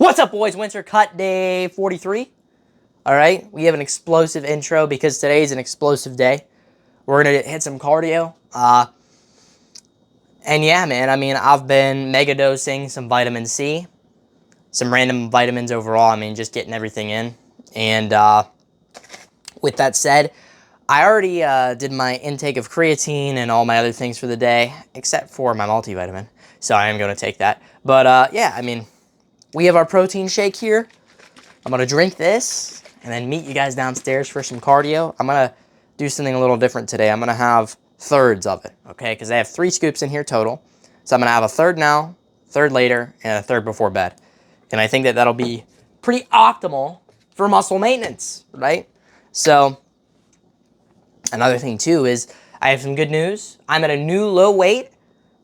What's up, boys? Winter cut day 43. All right, we have an explosive intro because today is an explosive day. We're gonna hit some cardio. And yeah, man, I mean, I've been mega dosing some vitamin C, some random vitamins overall. I mean, just getting everything in. And with that said, I already did my intake of creatine and all my other things for the day, except for my multivitamin. So I am gonna take that. But yeah, I mean, we have our protein shake here. I'm gonna drink this and then meet you guys downstairs for some cardio. I'm gonna do something a little different today. I'm gonna have thirds of it, okay? Because I have 3 scoops in here total. So I'm gonna have a third now, third later, and a third before bed. And I think that that'll be pretty optimal for muscle maintenance, right? So another thing too is I have some good news. I'm at a new low weight,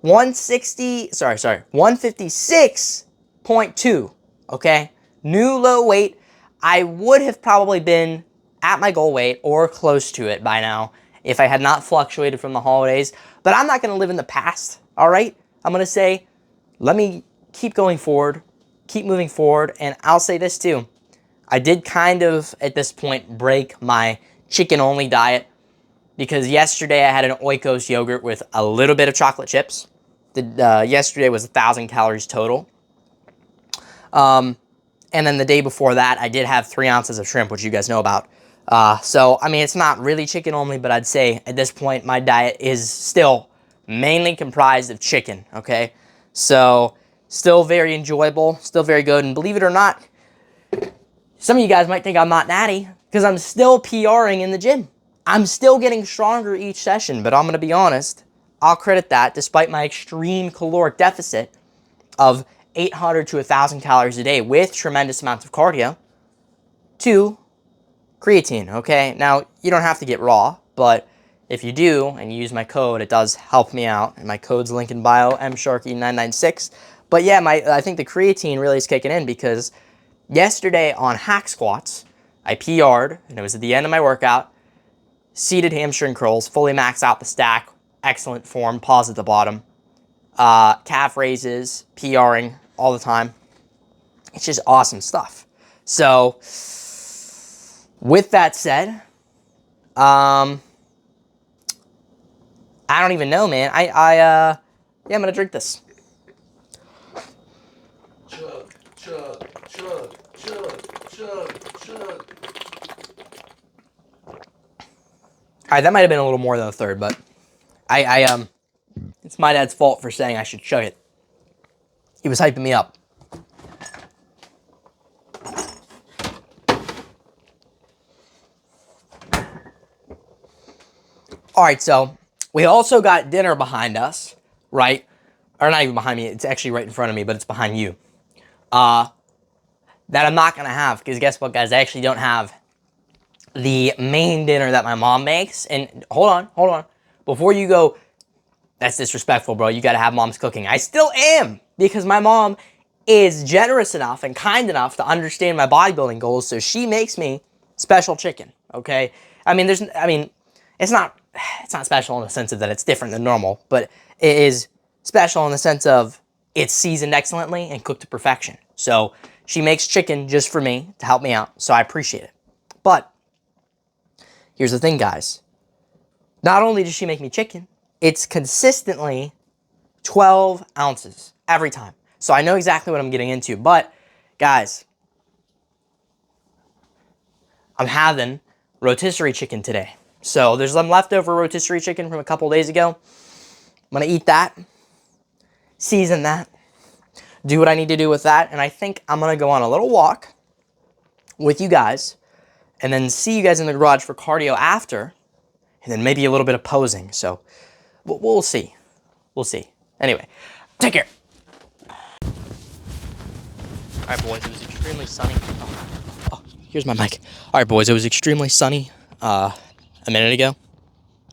156.2, okay? New low weight. I would have probably been at my goal weight or close to it by now if I had not fluctuated from the holidays. But I'm not going to live in the past, all right? I'm going to say, let me keep going forward, keep moving forward. And I'll say this too. I did kind of, at this point, break my chicken-only diet because yesterday I had an Oikos yogurt with a little bit of chocolate chips. Yesterday was 1,000 calories total. And then the day before that, I did have 3 ounces of shrimp, which you guys know about. So, I mean, it's not really chicken only, but I'd say at this point, my diet is still mainly comprised of chicken, okay? So, still very enjoyable, still very good. And believe it or not, some of you guys might think I'm not natty because I'm still PRing in the gym. I'm still getting stronger each session, but I'm going to be honest, I'll credit that despite my extreme caloric deficit of 800 to 1,000 calories a day with tremendous amounts of cardio to creatine, okay? Now, you don't have to get raw, but if you do and you use my code, it does help me out. And my code's link in bio, msharky996. But yeah, I think the creatine really is kicking in because yesterday on hack squats, I PR'd, and it was at the end of my workout, seated hamstring curls, fully maxed out the stack, excellent form, pause at the bottom. Calf raises, PRing all the time. It's just awesome stuff. So, with that said, I don't even know, man. Yeah, I'm gonna drink this. Chug, chug, chug, chug, chug, chug. All right, that might have been a little more than a third, but it's my dad's fault for saying I should chug it. He was hyping me up. All right, so we also got dinner behind us, right? Or not even behind me, it's actually right in front of me, but it's behind you. That I'm not gonna have, because guess what, guys? I actually don't have the main dinner that my mom makes. And hold on. Before you go, that's disrespectful, bro. You gotta have mom's cooking. I still am, because my mom is generous enough and kind enough to understand my bodybuilding goals, so she makes me special chicken, okay? I mean, it's not special in the sense of that it's different than normal, but it is special in the sense of it's seasoned excellently and cooked to perfection. So she makes chicken just for me to help me out, so I appreciate it. But here's the thing, guys. Not only does she make me chicken, it's consistently 12 ounces every time. So I know exactly what I'm getting into. But, guys, I'm having rotisserie chicken today. So there's some leftover rotisserie chicken from a couple days ago. I'm going to eat that, season that, do what I need to do with that. And I think I'm going to go on a little walk with you guys and then see you guys in the garage for cardio after. And then maybe a little bit of posing. So we'll see. We'll see. Anyway, take care. All right, boys, it was extremely sunny. Oh, here's my mic. All right, boys, it was extremely sunny a minute ago.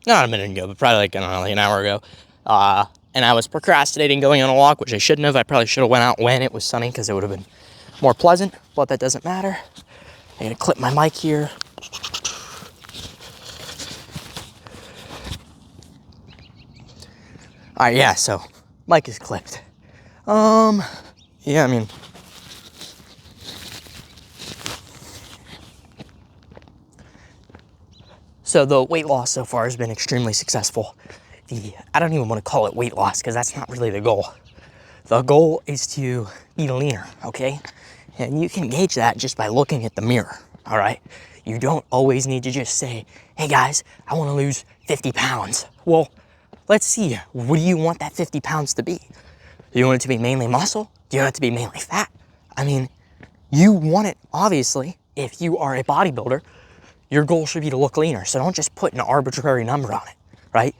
Not a minute ago, but probably like, I don't know, like an hour ago. And I was procrastinating going on a walk, which I shouldn't have. I probably should have went out when it was sunny because it would have been more pleasant, but that doesn't matter. I'm going to clip my mic here. All right, yeah, so mic is clipped. Yeah, I mean, So the weight loss so far has been extremely successful. I don't even want to call it weight loss because that's not really the goal. The goal is to be leaner, okay? And you can gauge that just by looking at the mirror, all right? You don't always need to just say, hey guys, I want to lose 50 pounds. Well, let's see, what do you want that 50 pounds to be? Do you want it to be mainly muscle? Do you want it to be mainly fat? I mean, you want it, obviously, if you are a bodybuilder, your goal should be to look leaner. So don't just put an arbitrary number on it, right?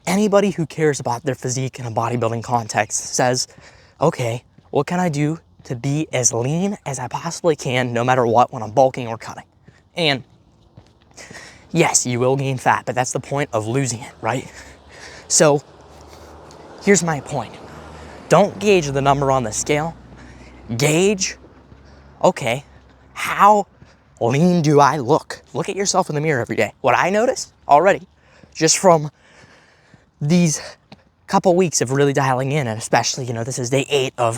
Anybody who cares about their physique in a bodybuilding context says, okay, what can I do to be as lean as I possibly can, no matter what, when I'm bulking or cutting? And yes, you will gain fat, but that's the point of losing it, right? So here's my point. Don't gauge the number on the scale. Gauge, okay, how lean do I look? Look at yourself in the mirror every day. What I notice already, just from these couple weeks of really dialing in, and especially, you know, this is day 8 of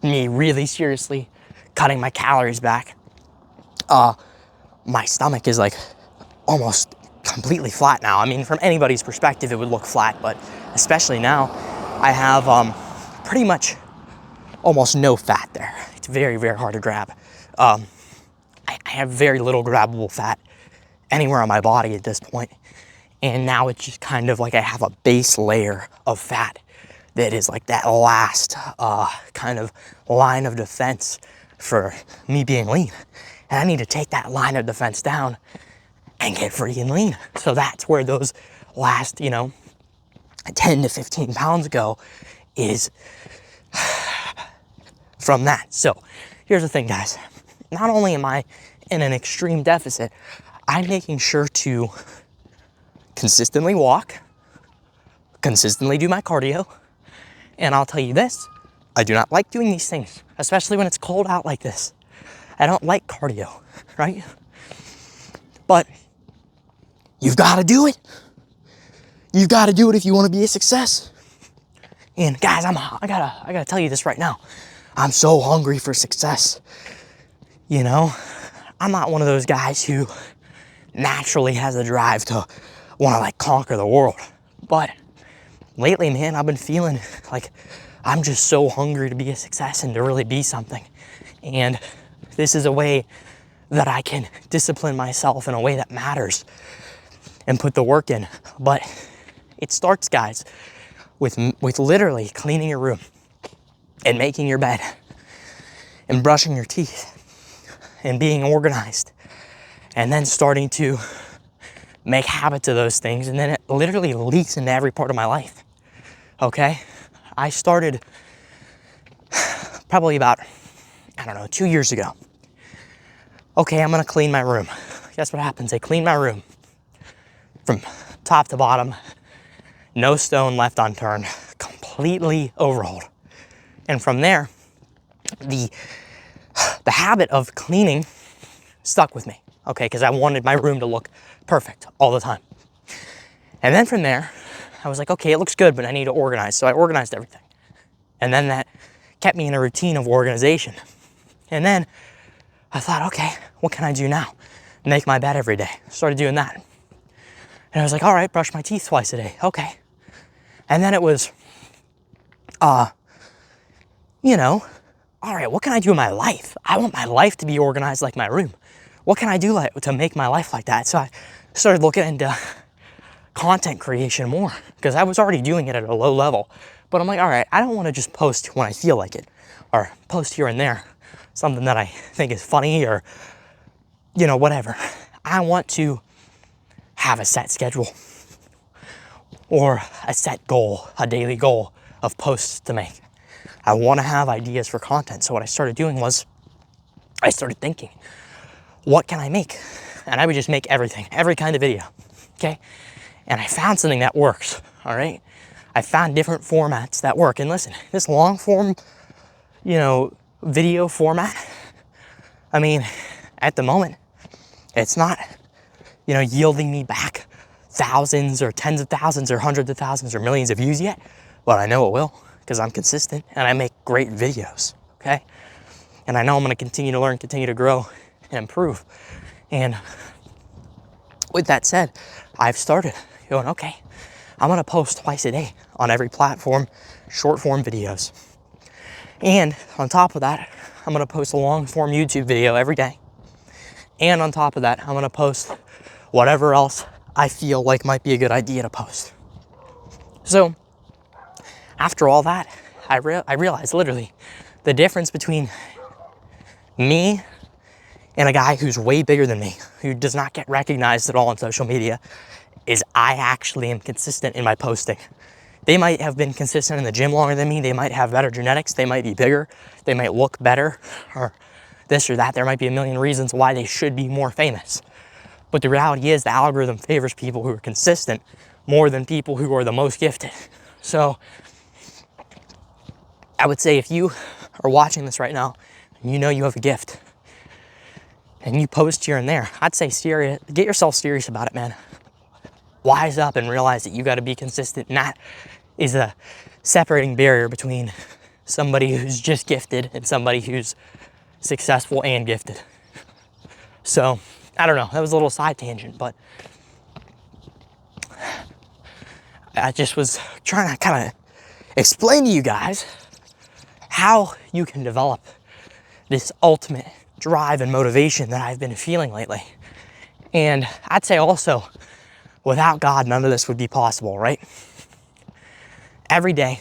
me really seriously cutting my calories back. My stomach is like almost completely flat now. I mean, from anybody's perspective, it would look flat, but especially now, I have pretty much almost no fat there. It's very, very hard to grab. I have very little grabbable fat anywhere on my body at this point. And now it's just kind of like I have a base layer of fat that is like that last kind of line of defense for me being lean. And I need to take that line of defense down and get freaking lean. So that's where those last, 10 to 15 pounds go, is from that. So here's the thing, guys. Not only am I in an extreme deficit, I'm making sure to consistently walk, consistently do my cardio. And I'll tell you this, I do not like doing these things, especially when it's cold out like this. I don't like cardio, right? But you've got to do it. You've got to do it if you want to be a success. And guys, I gotta tell you this right now. I'm so hungry for success. I'm not one of those guys who naturally has the drive to want to like conquer the world. But lately, man, I've been feeling like I'm just so hungry to be a success and to really be something. And this is a way that I can discipline myself in a way that matters and put the work in. But it starts, guys, with literally cleaning your room and making your bed and brushing your teeth and being organized, and then starting to make habits of those things, and then it literally leaks into every part of my life, okay? I started probably about, 2 years ago. Okay, I'm gonna clean my room. Guess what happens? I clean my room from top to bottom, no stone left unturned, completely overhauled. And from there, the habit of cleaning stuck with me, okay? Because I wanted my room to look perfect all the time. And then from there, I was like, okay, it looks good, but I need to organize. So I organized everything. And then that kept me in a routine of organization. And then I thought, okay, what can I do now? Make my bed every day. Started doing that. And I was like, all right, brush my teeth twice a day. Okay. And then it was, all right, what can I do in my life? I want my life to be organized like my room. What can I do to make my life like that? So I started looking into content creation more, because I was already doing it at a low level. But I'm like, all right, I don't want to just post when I feel like it, or post here and there, something that I think is funny, or, whatever. I want to have a set schedule or a set goal, a daily goal of posts to make. I want to have ideas for content. So what I started doing was I started thinking, what can I make? And I would just make everything, every kind of video, okay? And I found something that works, all right? I found different formats that work. And listen, this long form, video format, I mean, at the moment, it's not, yielding me back thousands or tens of thousands or hundreds of thousands or millions of views yet, but I know it will, because I'm consistent and I make great videos, okay? And I know I'm gonna continue to learn, continue to grow and improve. And with that said, I've started going, okay, I'm gonna post twice a day on every platform, short form videos. And on top of that, I'm gonna post a long form YouTube video every day. And on top of that, I'm gonna post whatever else I feel like might be a good idea to post. So after all that, I realized literally the difference between me and a guy who's way bigger than me, who does not get recognized at all on social media, is I actually am consistent in my posting. They might have been consistent in the gym longer than me. They might have better genetics. They might be bigger. They might look better, or this or that. There might be a million reasons why they should be more famous. But the reality is the algorithm favors people who are consistent more than people who are the most gifted. So I would say if you are watching this right now and you know you have a gift and you post here and there, I'd say get yourself serious about it, man. Wise up and realize that you got to be consistent. And that is a separating barrier between somebody who's just gifted and somebody who's successful and gifted. So I don't know, that was a little side tangent, but I just was trying to kind of explain to you guys how you can develop this ultimate drive and motivation that I've been feeling lately. And I'd say also, without God, none of this would be possible, right? Every day,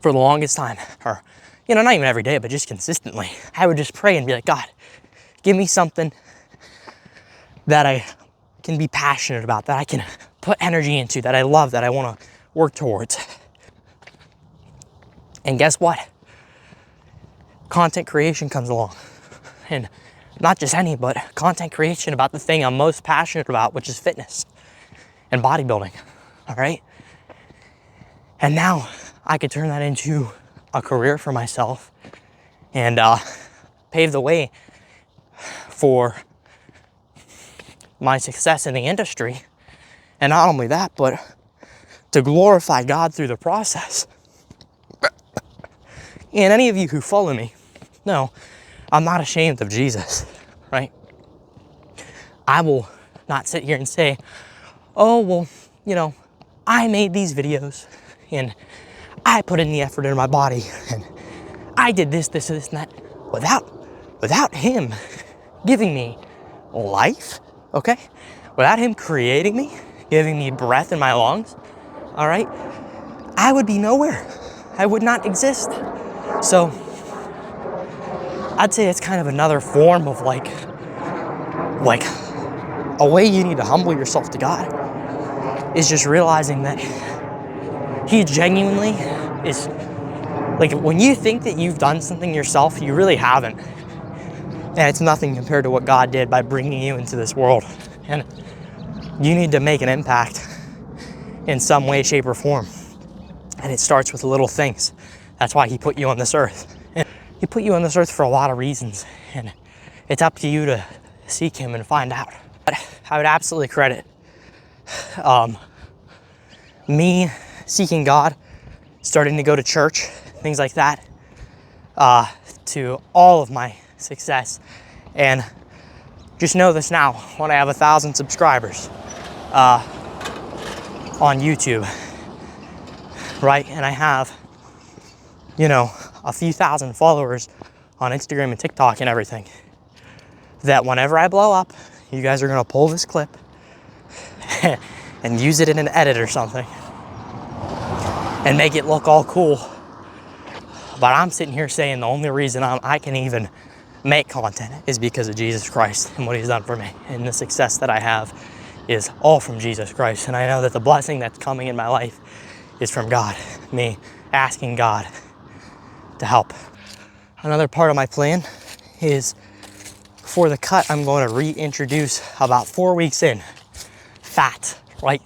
for the longest time, or, not even every day, but just consistently, I would just pray and be like, God, give me something that I can be passionate about, that I can put energy into, that I love, that I want to work towards. And guess what? Content creation comes along. And not just any, but content creation about the thing I'm most passionate about, which is fitness and bodybuilding, all right? And now I could turn that into a career for myself and pave the way for my success in the industry. And not only that, but to glorify God through the process. And any of you who follow me know I'm not ashamed of Jesus, right? I will not sit here and say, oh, well, I made these videos and I put in the effort into my body and I did this, and that. Without him giving me life, okay? Without him creating me, giving me breath in my lungs, all right? I would be nowhere. I would not exist. So I'd say it's kind of another form of like a way you need to humble yourself to God is just realizing that he genuinely is, like, when you think that you've done something yourself, you really haven't. And it's nothing compared to what God did by bringing you into this world. And you need to make an impact in some way, shape, or form. And it starts with little things. That's why he put you on this earth. And he put you on this earth for a lot of reasons. And it's up to you to seek him and find out. But I would absolutely credit me seeking God, starting to go to church, things like that, to all of my success. And just know this now, when I have 1,000 subscribers on YouTube, right? And I have, a few thousand followers on Instagram and TikTok and everything, that whenever I blow up, you guys are gonna pull this clip and use it in an edit or something and make it look all cool. But I'm sitting here saying the only reason I can even make content is because of Jesus Christ and what he's done for me. And the success that I have is all from Jesus Christ. And I know that the blessing that's coming in my life is from God, me asking God to help. Another part of my plan is for the cut, I'm going to reintroduce about 4 weeks in fat, right?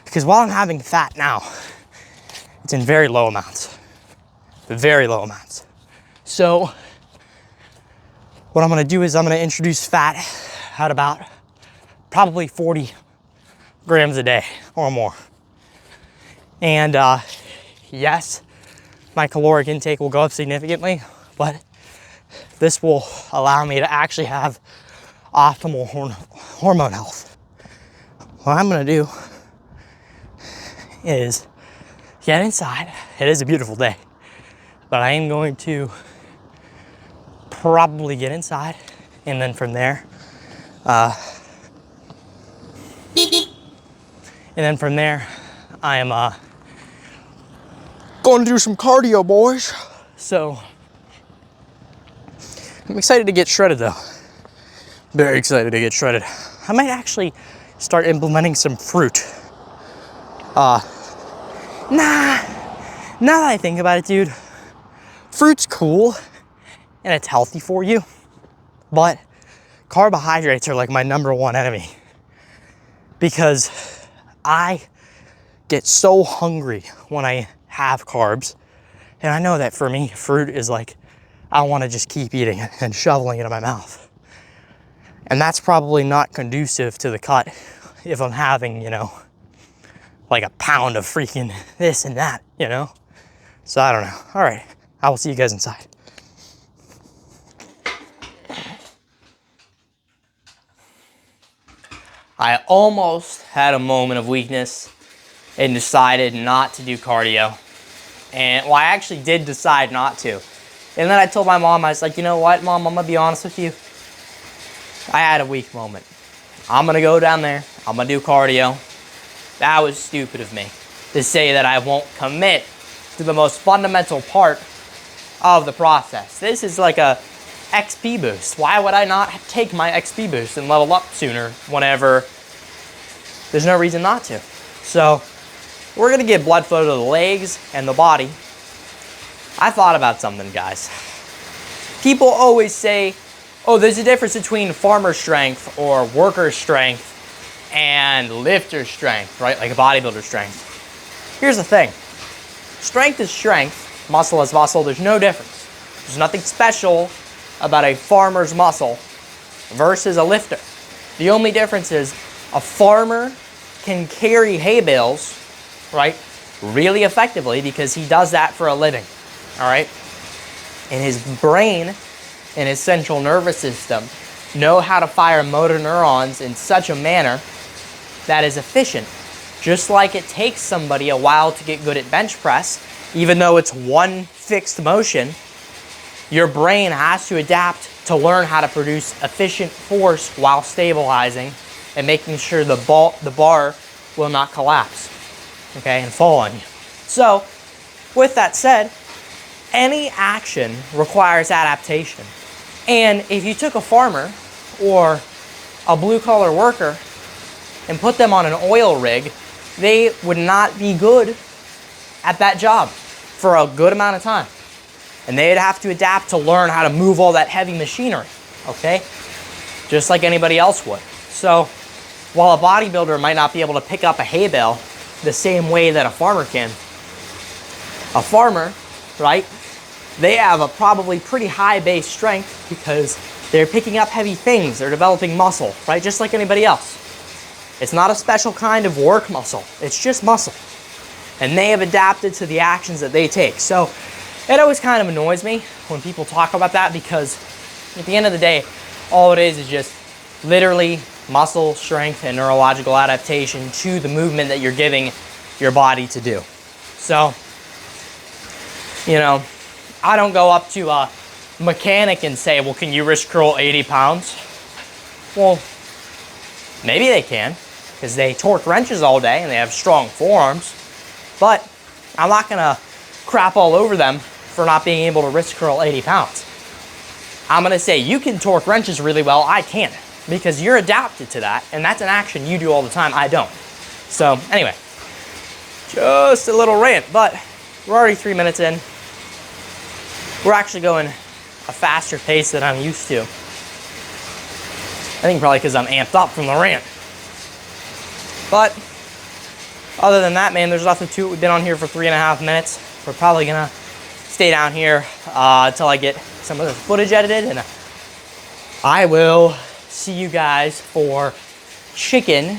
Because while I'm having fat now, it's in very low amounts, very low amounts. So what I'm gonna do is I'm gonna introduce fat at about probably 40 grams a day or more. And yes, my caloric intake will go up significantly, but this will allow me to actually have optimal hormone health. What I'm gonna do is get inside. It is a beautiful day, but I am going to probably get inside, and then from there, I am going to do some cardio, boys. So I'm excited to get shredded, though. Very excited to get shredded. I might actually start implementing some fruit. Now that I think about it, dude, fruit's cool and it's healthy for you, but carbohydrates are like my #1 enemy because I get so hungry when I have carbs. And I know that for me, fruit is like, I want to just keep eating it and shoveling it in my mouth. And that's probably not conducive to the cut if I'm having, like a pound of freaking this and that, So I don't know. All right, I will see you guys inside. I almost had a moment of weakness and decided not to do cardio. And well, I actually did decide not to. And then I told my mom, I was like, you know what, Mom, I'm gonna be honest with you. I had a weak moment. I'm gonna go down there, I'm gonna do cardio. That was stupid of me to say that I won't commit to the most fundamental part of the process. This is like a XP boost. Why would I not take my XP boost and level up sooner whenever there's no reason not to? So we're gonna get blood flow to the legs and the body. I thought about something, guys. People always say, oh, there's a difference between farmer strength or worker strength and lifter strength, right? Like a bodybuilder strength. Here's the thing. Strength is strength, muscle is muscle, there's no difference. There's nothing special about a farmer's muscle versus a lifter. The only difference is a farmer can carry hay bales, right, really effectively because he does that for a living, all right? And his brain and his central nervous system know how to fire motor neurons in such a manner that is efficient. Just like it takes somebody a while to get good at bench press, even though it's one fixed motion, your brain has to adapt to learn how to produce efficient force while stabilizing and making sure the bar will not collapse, okay, and fall on you. So, with that said, any action requires adaptation. And if you took a farmer or a blue-collar worker and put them on an oil rig, they would not be good at that job for a good amount of time. And they'd have to adapt to learn how to move all that heavy machinery, okay? Just like anybody else would. So while a bodybuilder might not be able to pick up a hay bale the same way that a farmer can, a farmer, right, they have a probably pretty high base strength because they're picking up heavy things, they're developing muscle, right, just like anybody else. It's not a special kind of work muscle, it's just muscle. And they have adapted to the actions that they take. So it always kind of annoys me when people talk about that because at the end of the day, all it is just literally muscle strength and neurological adaptation to the movement that you're giving your body to do. So, I don't go up to a mechanic and say, well, can you wrist curl 80 pounds? Well, maybe they can because they torque wrenches all day and they have strong forearms, but I'm not gonna crap all over them for not being able to wrist curl 80 pounds. I'm gonna say, you can torque wrenches really well, I can't, because you're adapted to that, and that's an action you do all the time, I don't. So anyway, just a little rant, but we're already 3 minutes in. We're actually going a faster pace than I'm used to. I think probably because I'm amped up from the rant. But other than that, man, there's nothing to it. We've been on here for 3.5 minutes. We're probably gonna stay down here until I get some of the footage edited, and I will see you guys for chicken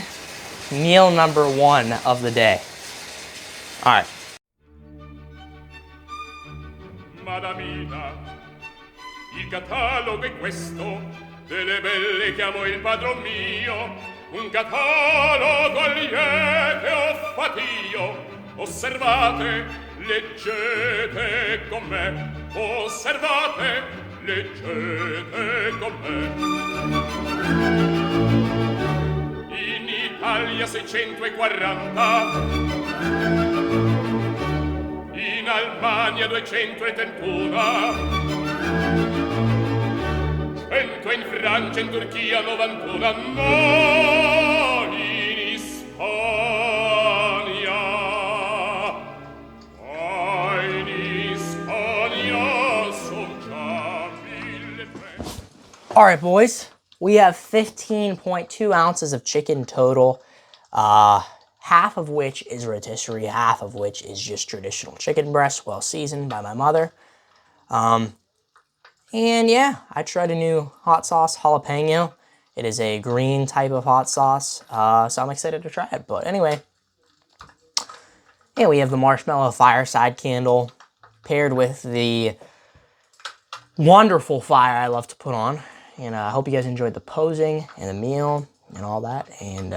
meal number 1 of the day. All right. Madamina, il catalogo è questo delle belle chiamo il padron mio, un catalogo liete ho fatio. Osservate, leggete con me, osservate, leggete con me. In Italia 640, in Albania 231, 100 in Francia, in Turchia 91, no, in Ispania, in Ispania son già 1300. All right, boys, we have 15.2 ounces of chicken total, half of which is rotisserie, half of which is just traditional chicken breast, well seasoned by my mother. And yeah, I tried a new hot sauce, jalapeno. It is a green type of hot sauce, so I'm excited to try it. But anyway, yeah, we have the marshmallow fireside candle paired with the wonderful fire I love to put on. And I hope you guys enjoyed the posing and the meal and all that. And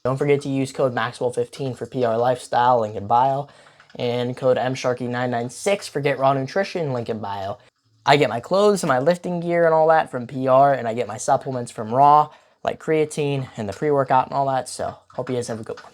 don't forget to use code Maxwell15 for PR Lifestyle, link in bio. And code MSharky996 for Get Raw Nutrition, link in bio. I get my clothes and my lifting gear and all that from PR, and I get my supplements from Raw, like creatine and the pre-workout and all that. So hope you guys have a good one.